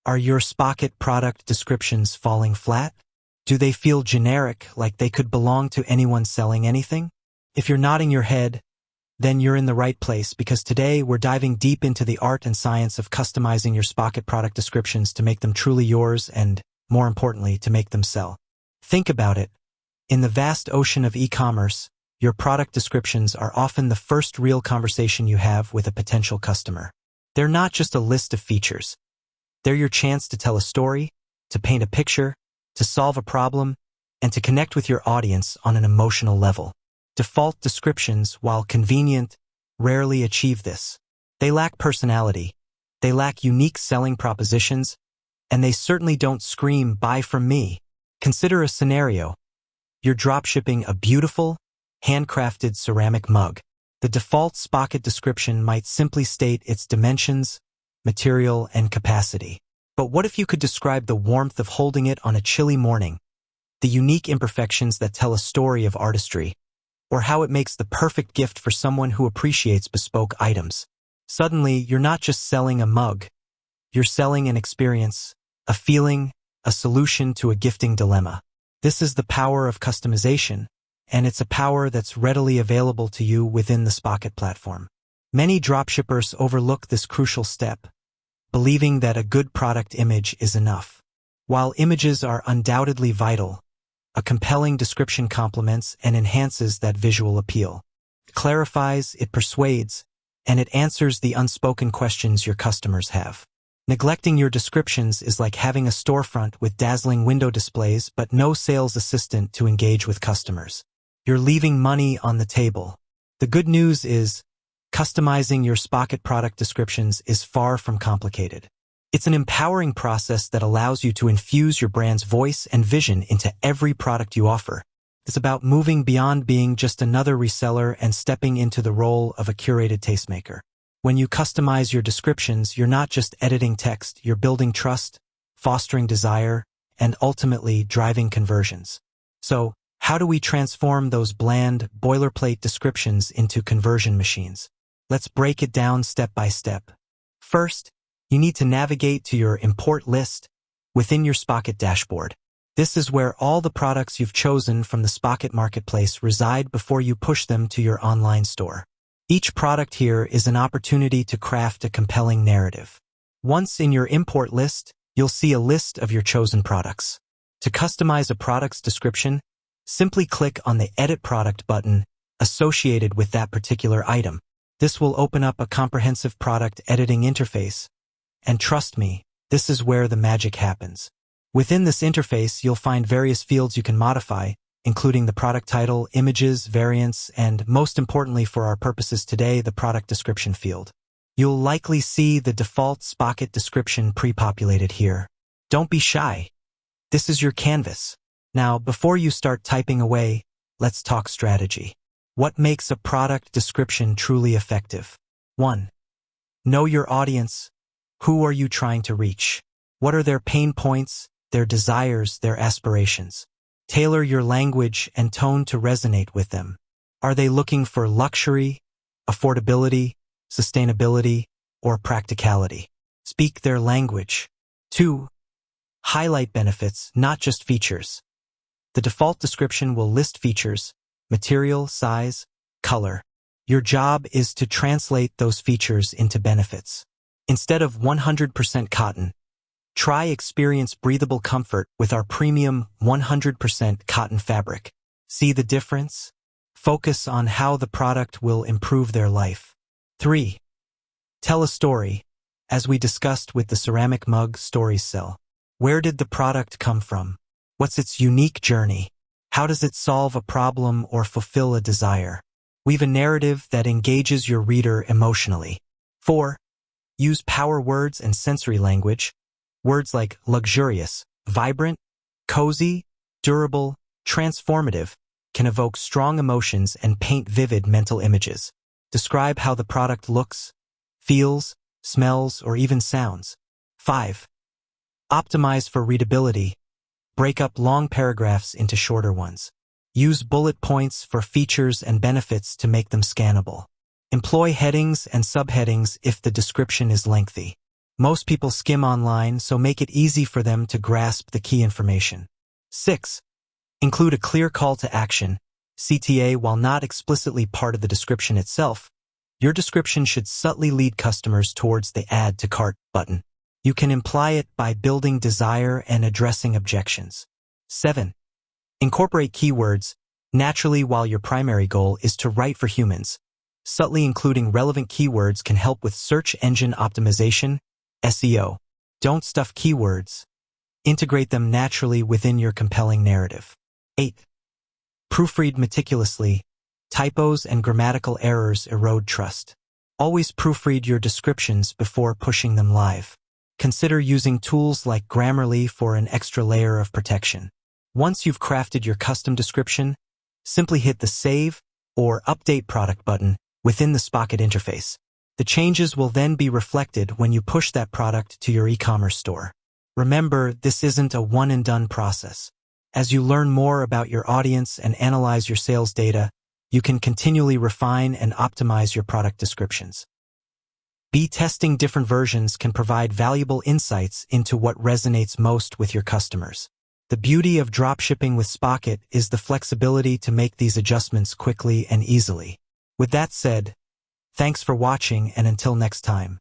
Are your Spocket product descriptions falling flat? Do they feel generic, like they could belong to anyone selling anything? If you're nodding your head, then you're in the right place, because today we're diving deep into the art and science of customizing your Spocket product descriptions to make them truly yours and, more importantly, to make them sell. Think about it. In the vast ocean of e-commerce, your product descriptions are often the first real conversation you have with a potential customer. They're not just a list of features. They're your chance to tell a story, to paint a picture, to solve a problem, and to connect with your audience on an emotional level. Default descriptions, while convenient, rarely achieve this. They lack personality, they lack unique selling propositions, and they certainly don't scream, "Buy from me." Consider a scenario. You're dropshipping a beautiful, handcrafted ceramic mug. The default Spocket description might simply state its dimensions, material, and capacity. But what if you could describe the warmth of holding it on a chilly morning, the unique imperfections that tell a story of artistry, or how it makes the perfect gift for someone who appreciates bespoke items? Suddenly, you're not just selling a mug. You're selling an experience, a feeling, a solution to a gifting dilemma. This is the power of customization, and it's a power that's readily available to you within the Spocket platform. Many dropshippers overlook this crucial step, believing that a good product image is enough. While images are undoubtedly vital, a compelling description complements and enhances that visual appeal. It clarifies, it persuades, and it answers the unspoken questions your customers have. Neglecting your descriptions is like having a storefront with dazzling window displays but no sales assistant to engage with customers. You're leaving money on the table. The good news is, customizing your Spocket product descriptions is far from complicated. It's an empowering process that allows you to infuse your brand's voice and vision into every product you offer. It's about moving beyond being just another reseller and stepping into the role of a curated tastemaker. When you customize your descriptions, you're not just editing text, you're building trust, fostering desire, and ultimately driving conversions. So, how do we transform those bland, boilerplate descriptions into conversion machines? Let's break it down step by step. First, you need to navigate to your import list within your Spocket dashboard. This is where all the products you've chosen from the Spocket marketplace reside before you push them to your online store. Each product here is an opportunity to craft a compelling narrative. Once in your import list, you'll see a list of your chosen products. To customize a product's description, simply click on the Edit Product button associated with that particular item. This will open up a comprehensive product editing interface. And trust me, this is where the magic happens. Within this interface, you'll find various fields you can modify, including the product title, images, variants, and most importantly for our purposes today, the product description field. You'll likely see the default Spocket description pre-populated here. Don't be shy. This is your canvas. Now, before you start typing away, let's talk strategy. What makes a product description truly effective? 1. Know your audience. Who are you trying to reach? What are their pain points, their desires, their aspirations? Tailor your language and tone to resonate with them. Are they looking for luxury, affordability, sustainability, or practicality? Speak their language. 2. Highlight benefits, not just features. The default description will list features, material, size, color. Your job is to translate those features into benefits. Instead of 100% cotton, try experience breathable comfort with our premium 100% cotton fabric. See the difference? Focus on how the product will improve their life. 3. Tell a story. As we discussed with the ceramic mug, stories sell. Where did the product come from? What's its unique journey? How does it solve a problem or fulfill a desire? Weave a narrative that engages your reader emotionally. 4. Use power words and sensory language. Words like luxurious, vibrant, cozy, durable, transformative can evoke strong emotions and paint vivid mental images. Describe how the product looks, feels, smells, or even sounds. 5. Optimize for readability. Break up long paragraphs into shorter ones. Use bullet points for features and benefits to make them scannable. Employ headings and subheadings if the description is lengthy. Most people skim online, so make it easy for them to grasp the key information. 6. Include a clear call to action, CTA. While not explicitly part of the description itself, your description should subtly lead customers towards the Add to Cart button. You can imply it by building desire and addressing objections. 7. Incorporate keywords naturally. While your primary goal is to write for humans, subtly including relevant keywords can help with search engine optimization, SEO. Don't stuff keywords. Integrate them naturally within your compelling narrative. 8. Proofread meticulously. Typos and grammatical errors erode trust. Always proofread your descriptions before pushing them live. Consider using tools like Grammarly for an extra layer of protection. Once you've crafted your custom description, simply hit the Save or Update Product button within the Spocket interface. The changes will then be reflected when you push that product to your e-commerce store. Remember, this isn't a one-and-done process. As you learn more about your audience and analyze your sales data, you can continually refine and optimize your product descriptions. B-testing different versions can provide valuable insights into what resonates most with your customers. The beauty of dropshipping with Spocket is the flexibility to make these adjustments quickly and easily. With that said, thanks for watching, and until next time.